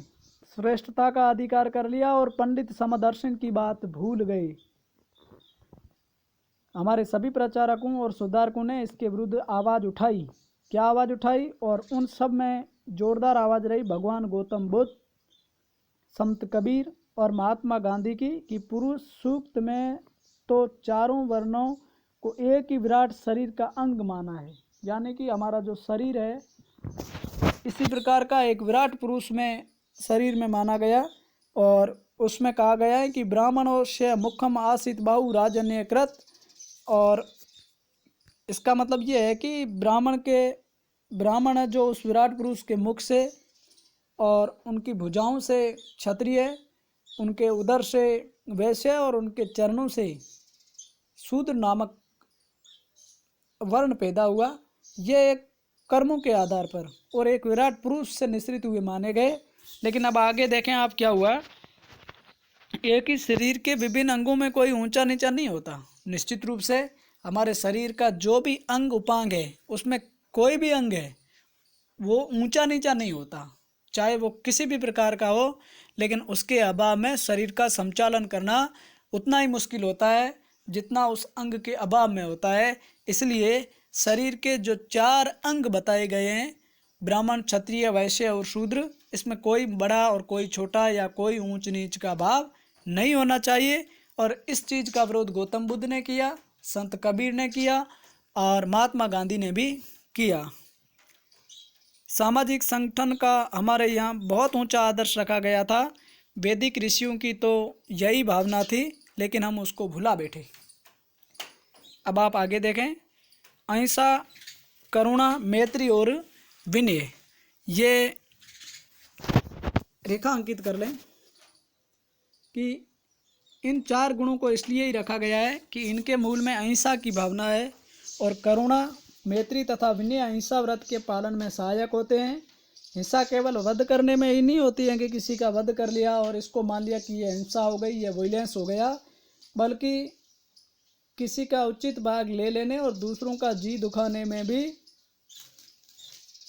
श्रेष्ठता का अधिकार कर लिया और पंडित समदर्शन की बात भूल गए। हमारे सभी प्रचारकों और सुधारकों ने इसके विरुद्ध आवाज़ उठाई। क्या आवाज़ उठाई? और उन सब में जोरदार आवाज़ रही भगवान गौतम बुद्ध, संत कबीर और महात्मा गांधी की कि पुरुष सूक्त में तो चारों वर्णों को एक ही विराट शरीर का अंग माना है। यानी कि हमारा जो शरीर है इसी प्रकार का एक विराट पुरुष में शरीर में माना गया। और उसमें कहा गया है कि ब्राह्मणों से मुखम आसित बाहु राजन्य कृत। और इसका मतलब ये है कि ब्राह्मण है जो उस विराट पुरुष के मुख से और उनकी भुजाओं से क्षत्रिय, उनके उदर से वैश्य और उनके चरणों से शूद्र नामक वर्ण पैदा हुआ। ये एक कर्मों के आधार पर और एक विराट पुरुष से निश्रित हुए माने गए। लेकिन अब आगे देखें आप क्या हुआ। एक ही शरीर के विभिन्न अंगों में कोई ऊंचा नीचा नहीं होता। निश्चित रूप से हमारे शरीर का जो भी अंग उपांग है उसमें कोई भी अंग है वो ऊंचा नीचा नहीं होता, चाहे वो किसी भी प्रकार का हो। लेकिन उसके अभाव में शरीर का संचालन करना उतना ही मुश्किल होता है जितना उस अंग के अभाव में होता है। इसलिए शरीर के जो 4 अंग बताए गए हैं, ब्राह्मण, क्षत्रिय, वैश्य और शूद्र, इसमें कोई बड़ा और कोई छोटा या कोई ऊंच नीच का भाव नहीं होना चाहिए। और इस चीज़ का विरोध गौतम बुद्ध ने किया, संत कबीर ने किया और महात्मा गांधी ने भी किया। सामाजिक संगठन का हमारे यहाँ बहुत ऊंचा आदर्श रखा गया था। वैदिक ऋषियों की तो यही भावना थी, लेकिन हम उसको भुला बैठे। अब आप आगे देखें। अहिंसा, करुणा, मैत्री और विनय, ये रेखा अंकित कर लें कि इन 4 गुणों को इसलिए ही रखा गया है कि इनके मूल में अहिंसा की भावना है। और करुणा, मैत्री तथा विनय अहिंसा व्रत के पालन में सहायक होते हैं। हिंसा केवल वध करने में ही नहीं होती है कि किसी का वध कर लिया और इसको मान लिया कि ये हिंसा हो गई, ये वायलेंस हो गया, बल्कि किसी का उचित भाग ले लेने और दूसरों का जी दुखाने में भी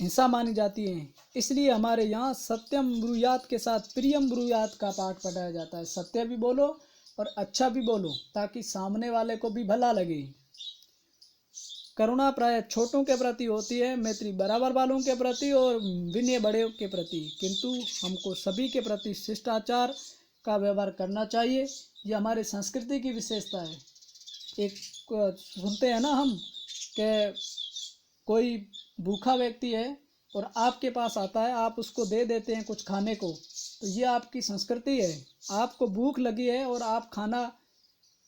हिंसा मानी जाती है। इसलिए हमारे यहाँ सत्यम ब्रूयात के साथ प्रियम ब्रूयात का पाठ पढ़ाया जाता है। सत्य भी बोलो और अच्छा भी बोलो ताकि सामने वाले को भी भला लगे। करुणा प्राय छोटों के प्रति होती है, मैत्री बराबर वालों के प्रति और विनय बड़े के प्रति। किंतु हमको सभी के प्रति शिष्टाचार का व्यवहार करना चाहिए। ये हमारे संस्कृति की विशेषता है। एक सुनते हैं ना हम कि कोई भूखा व्यक्ति है और आपके पास आता है, आप उसको दे देते हैं कुछ खाने को, तो ये आपकी संस्कृति है। आपको भूख लगी है और आप खाना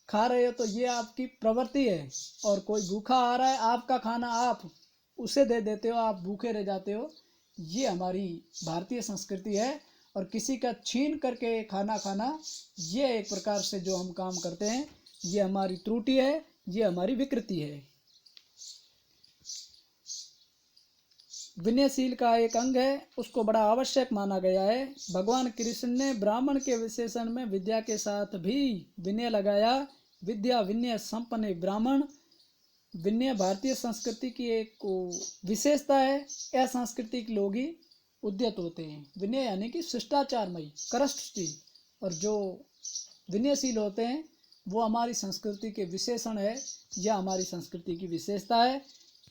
खा रहे हो तो ये आपकी प्रवृत्ति है। और कोई भूखा आ रहा है, आपका खाना आप उसे दे देते हो, आप भूखे रह जाते हो। ये हमारी भारतीय संस्कृति है। और किसी का छीन करके खाना खाना, ये एक प्रकार से जो हम काम करते हैं, ये हमारी त्रुटि है, ये हमारी विकृति है। विनयशील का एक अंग है, उसको बड़ा आवश्यक माना गया है। भगवान कृष्ण ने ब्राह्मण के विशेषण में विद्या के साथ भी विनय लगाया। विद्या विनय संपन्न ब्राह्मण। विनय भारतीय संस्कृति की एक विशेषता है। असंस्कृतिक लोग ही उद्यत होते हैं। विनय यानी कि शिष्टाचारमयी, करष्टशील। और जो विनयशील होते हैं वो हमारी संस्कृति के विशेषण है, यह हमारी संस्कृति की विशेषता है।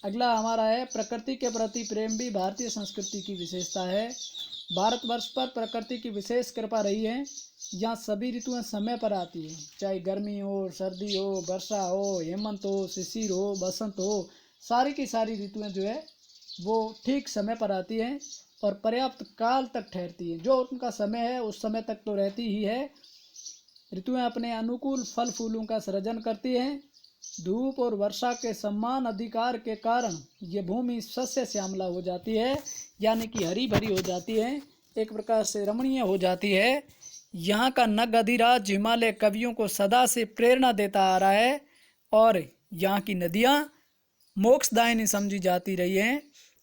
अगला हमारा है प्रकृति के प्रति प्रेम, भी भारतीय संस्कृति की विशेषता है। भारतवर्ष पर प्रकृति की विशेष कृपा रही है। यहाँ सभी ऋतुएं समय पर आती हैं, चाहे गर्मी हो, सर्दी हो, वर्षा हो, हेमंत हो, शिशिर हो, बसंत हो, सारी की सारी ऋतुएं जो है वो ठीक समय पर आती हैं और पर्याप्त काल तक ठहरती हैं। जो उनका समय है उस समय तक तो रहती ही है। ऋतुएं अपने अनुकूल फल फूलों का सृजन करती हैं। धूप और वर्षा के समान अधिकार के कारण ये भूमि सस्य श्यामला हो जाती है, यानी कि हरी भरी हो जाती है, एक प्रकार से रमणीय हो जाती है। यहाँ का नग अधिराज हिमालय कवियों को सदा से प्रेरणा देता आ रहा है और यहाँ की नदियाँ मोक्षदायिनी समझी जाती रही हैं।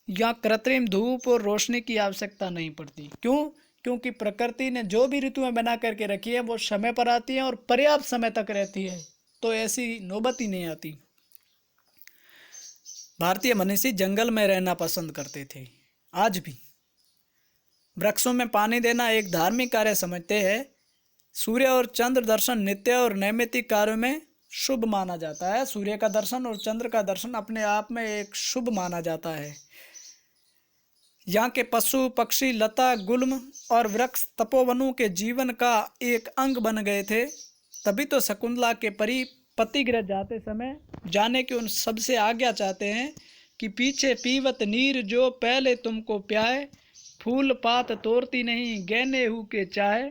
यहाँ कृत्रिम धूप और रोशनी की आवश्यकता नहीं पड़ती। क्यों? क्योंकि प्रकृति ने जो भी ऋतुएं बना करके रखी है वो समय पर आती हैं और पर्याप्त समय तक रहती है, तो ऐसी नौबत ही नहीं आती। भारतीय मनीषी जंगल में रहना पसंद करते थे। आज भी वृक्षों में पानी देना एक धार्मिक कार्य समझते हैं। सूर्य और चंद्र दर्शन नित्य और नैमित्तिक कार्यों में शुभ माना जाता है। सूर्य का दर्शन और चंद्र का दर्शन अपने आप में एक शुभ माना जाता है। यहाँ के पशु पक्षी, लता गुल्म और वृक्ष तपोवनों के जीवन का एक अंग बन गए थे। तभी तो शकुंतला के पति गृह जाते समय जाने की उन सबसे आज्ञा चाहते हैं कि पीछे पीवत नीर जो पहले तुमको प्याए, फूल पात तोड़ती नहीं गहने हु के चाहे।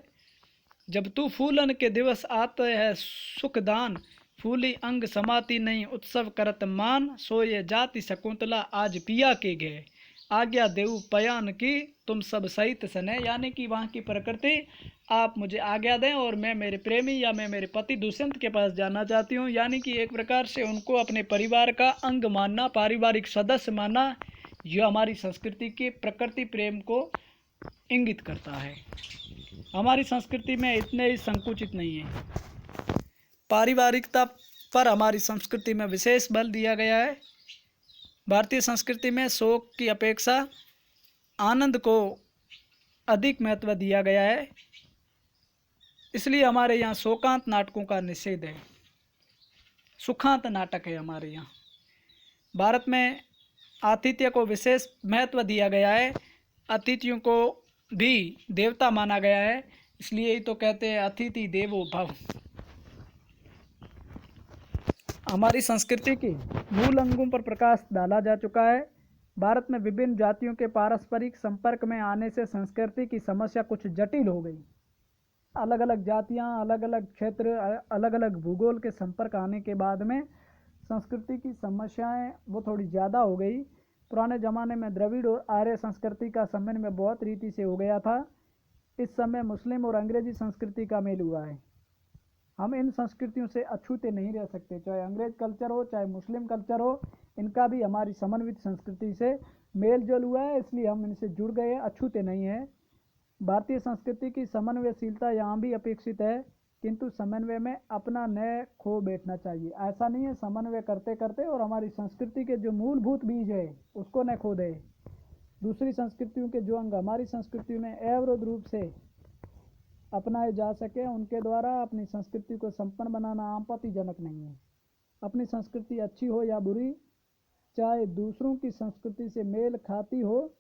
जब तू फूलन के दिवस आते है सुखदान, फूली अंग समाती नहीं उत्सव करत मान। सोए जाति शकुंतला आज पिया के गए, आज्ञा देऊ पयान की तुम सब सहित सने। यानी कि वहाँ की प्रकृति, आप मुझे आज्ञा दें और मैं मेरे प्रेमी या मैं मेरे पति दुष्यंत के पास जाना चाहती हूँ। यानी कि एक प्रकार से उनको अपने परिवार का अंग मानना, पारिवारिक सदस्य मानना, यह हमारी संस्कृति के प्रकृति प्रेम को इंगित करता है। हमारी संस्कृति में इतने ही संकुचित नहीं है। पारिवारिकता पर हमारी संस्कृति में विशेष बल दिया गया है। भारतीय संस्कृति में शोक की अपेक्षा आनंद को अधिक महत्व दिया गया है, इसलिए हमारे यहाँ शोकांत नाटकों का निषेध है। सुखांत नाटक है हमारे यहाँ। भारत में आतिथ्य को विशेष महत्व दिया गया है। अतिथियों को भी देवता माना गया है, इसलिए ही तो कहते हैं अतिथि देवो भव। हमारी संस्कृति के मूल अंगों पर प्रकाश डाला जा चुका है। भारत में विभिन्न जातियों के पारस्परिक संपर्क में आने से संस्कृति की समस्या कुछ जटिल हो गई। अलग अलग जातियां, अलग अलग क्षेत्र, अलग अलग भूगोल के संपर्क आने के बाद में संस्कृति की समस्याएं वो थोड़ी ज़्यादा हो गई। पुराने ज़माने में द्रविड़ और आर्य संस्कृति का समन्वय बहुत रीति से हो गया था। इस समय मुस्लिम और अंग्रेजी संस्कृति का मेल हुआ है। हम इन संस्कृतियों से अछूते नहीं रह सकते, चाहे अंग्रेज कल्चर हो चाहे मुस्लिम कल्चर हो, इनका भी हमारी समन्वित संस्कृति से मेल जोल हुआ है, इसलिए हम इनसे जुड़ गए हैं, अछूते नहीं हैं। भारतीय संस्कृति की समन्वयशीलता यहाँ भी अपेक्षित है, किंतु समन्वय में अपना न खो बैठना चाहिए। ऐसा नहीं है समन्वय करते करते और हमारी संस्कृति के जो मूलभूत बीज है उसको न खो दे। दूसरी संस्कृतियों के जो अंग हमारी संस्कृति में अवरोध रूप से अपनाए जा सके, उनके द्वारा अपनी संस्कृति को संपन्न बनाना आपत्तिजनक नहीं है। अपनी संस्कृति अच्छी हो या बुरी, चाहे दूसरों की संस्कृति से मेल खाती हो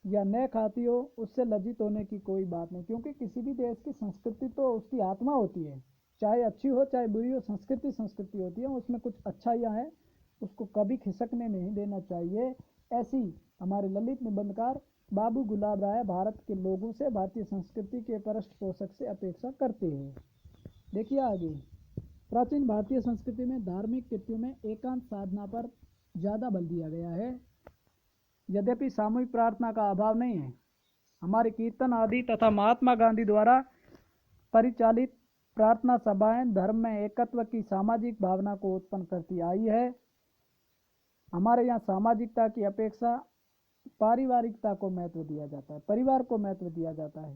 या न खाती हो, उससे लज्जित होने की कोई बात नहीं, क्योंकि किसी भी देश की संस्कृति तो उसकी आत्मा होती है, चाहे अच्छी हो चाहे बुरी हो, संस्कृति संस्कृति होती है, उसमें कुछ अच्छाइयाँ हैं, उसको कभी खिसकने नहीं देना चाहिए। ऐसी हमारे ललित निबंधकार बाबू गुलाब राय भारत के लोगों से, भारतीय संस्कृति के पृष्ठपोषक से अपेक्षा करते हैं। देखिए आगे, प्राचीन भारतीय संस्कृति में धार्मिक कृत्यों में एकांत साधना पर ज़्यादा बल दिया गया है। यद्यपि सामूहिक प्रार्थना का अभाव नहीं है। हमारे कीर्तन आदि तथा महात्मा गांधी द्वारा परिचालित प्रार्थना सभाएं धर्म में एकत्व की सामाजिक भावना को उत्पन्न करती आई है। हमारे यहाँ सामाजिकता की अपेक्षा पारिवारिकता को महत्व दिया जाता है, परिवार को महत्व दिया जाता है।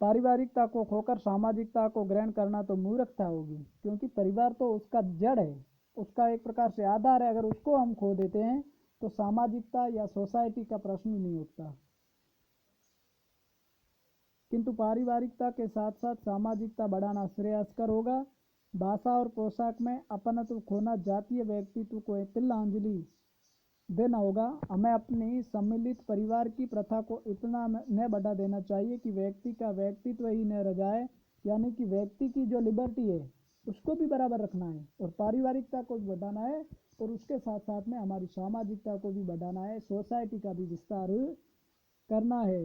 पारिवारिकता को खोकर सामाजिकता को ग्रहण करना तो मूर्खता होगी, क्योंकि परिवार तो उसका जड़ है, उसका एक प्रकार से आधार है। अगर उसको हम खो देते हैं तो सामाजिकता या सोसाइटी का प्रश्न ही नहीं उठता। किंतु पारिवारिकता के साथ साथ सामाजिकता बढ़ाना श्रेयस्कर होगा। भाषा और पोशाक में अपनत्व खोना जातीय व्यक्तित्व को तिलांजलि देना होगा। हमें अपनी सम्मिलित परिवार की प्रथा को इतना न बढ़ा देना चाहिए कि व्यक्ति का व्यक्तित्व ही न रह जाए, यानी कि व्यक्ति की जो लिबर्टी है उसको भी बराबर रखना है और पारिवारिकता को भी बढ़ाना है, और उसके साथ साथ में हमारी सामाजिकता को भी बढ़ाना है, सोसाइटी का भी विस्तार करना है।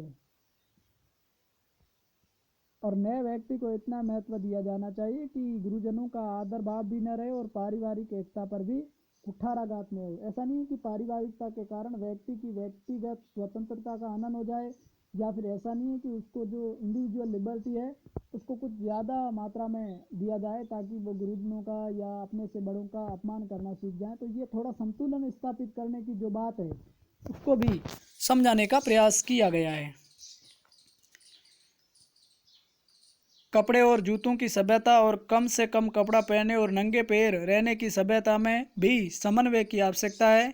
और नए व्यक्ति को इतना महत्व दिया जाना चाहिए कि गुरुजनों का आदर भाव भी न रहे और पारिवारिक एकता पर भी कुठाराघात न हो। ऐसा नहीं है कि पारिवारिकता के कारण व्यक्ति की व्यक्तिगत स्वतंत्रता का हनन हो जाए, या फिर ऐसा नहीं है कि उसको जो इंडिविजुअल लिबर्टी है उसको कुछ ज़्यादा मात्रा में दिया जाए ताकि वो गुरुजनों का या अपने से बड़ों का अपमान करना सीख जाए। तो ये थोड़ा संतुलन स्थापित करने की जो बात है उसको भी समझाने का प्रयास किया गया है। कपड़े और जूतों की सभ्यता और कम से कम कपड़ा पहने और नंगे पैर रहने की सभ्यता में भी समन्वय की आवश्यकता है।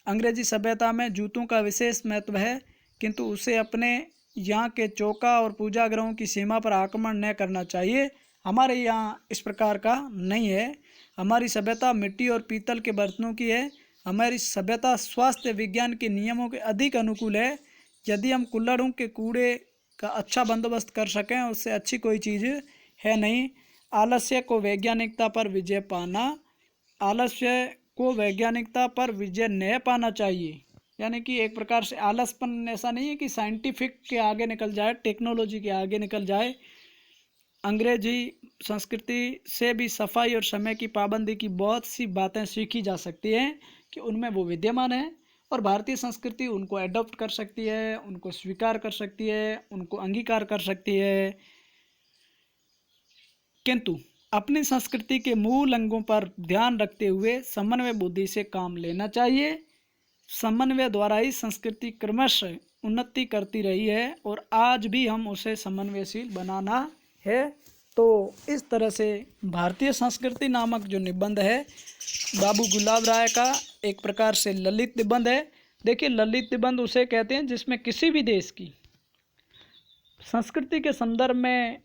अंग्रेजी सभ्यता में जूतों का विशेष महत्व है, किंतु उसे अपने यहाँ के चौका और पूजा गृहों की सीमा पर आक्रमण न करना चाहिए। हमारे यहाँ इस प्रकार का नहीं है। हमारी सभ्यता मिट्टी और पीतल के बर्तनों की है। हमारी सभ्यता स्वास्थ्य विज्ञान के नियमों के अधिक अनुकूल है। यदि हम कुल्हड़ों के कूड़े का अच्छा बंदोबस्त कर सकें, उससे अच्छी कोई चीज़ है नहीं। आलस्य को वैज्ञानिकता पर विजय पाना आलस्य को वैज्ञानिकता पर विजय न पाना चाहिए। यानी कि एक प्रकार से आलसपन ऐसा नहीं है कि साइंटिफिक के आगे निकल जाए, टेक्नोलॉजी के आगे निकल जाए। अंग्रेजी संस्कृति से भी सफाई और समय की पाबंदी की बहुत सी बातें सीखी जा सकती हैं कि उनमें वो विद्यमान है, और भारतीय संस्कृति उनको एडॉप्ट कर सकती है, उनको स्वीकार कर सकती है, उनको अंगीकार कर सकती है। किंतु अपनी संस्कृति के मूल अंगों पर ध्यान रखते हुए समन्वय बुद्धि से काम लेना चाहिए। समन्वय द्वारा ही संस्कृति क्रमशः उन्नति करती रही है और आज भी हम उसे समन्वयशील बनाना है। तो इस तरह से भारतीय संस्कृति नामक जो निबंध है बाबू गुलाब राय का एक प्रकार से ललित निबंध है। देखिए, ललित निबंध उसे कहते हैं जिसमें किसी भी देश की संस्कृति के संदर्भ में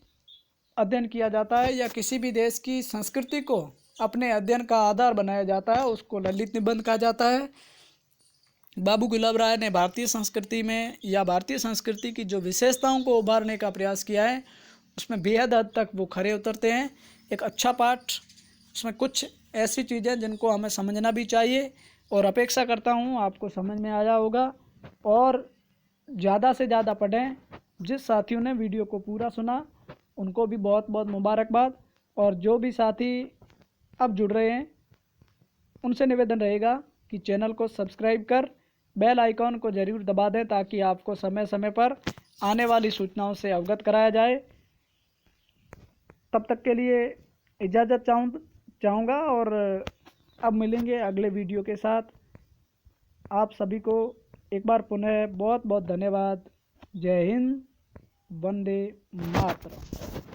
अध्ययन किया जाता है या किसी भी देश की संस्कृति को अपने अध्ययन का आधार बनाया जाता है, उसको ललित निबंध कहा जाता है। बाबू गुलाब राय ने भारतीय संस्कृति में या भारतीय संस्कृति की जो विशेषताओं को उभारने का प्रयास किया है उसमें बेहद हद तक वो खरे उतरते हैं। एक अच्छा पाठ, उसमें कुछ ऐसी चीज़ें जिनको हमें समझना भी चाहिए, और अपेक्षा करता हूँ आपको समझ में आया होगा। और ज़्यादा से ज़्यादा पढ़ें। जिस साथियों ने वीडियो को पूरा सुना उनको भी बहुत बहुत मुबारकबाद, और जो भी साथी अब जुड़ रहे हैं उनसे निवेदन रहेगा कि चैनल को सब्सक्राइब कर बेल आइकॉन को ज़रूर दबा दें ताकि आपको समय समय पर आने वाली सूचनाओं से अवगत कराया जाए। तब तक के लिए इजाज़त चाहूँगा, और अब मिलेंगे अगले वीडियो के साथ। आप सभी को एक बार पुनः बहुत बहुत धन्यवाद। जय हिंद, वंदे मातरम।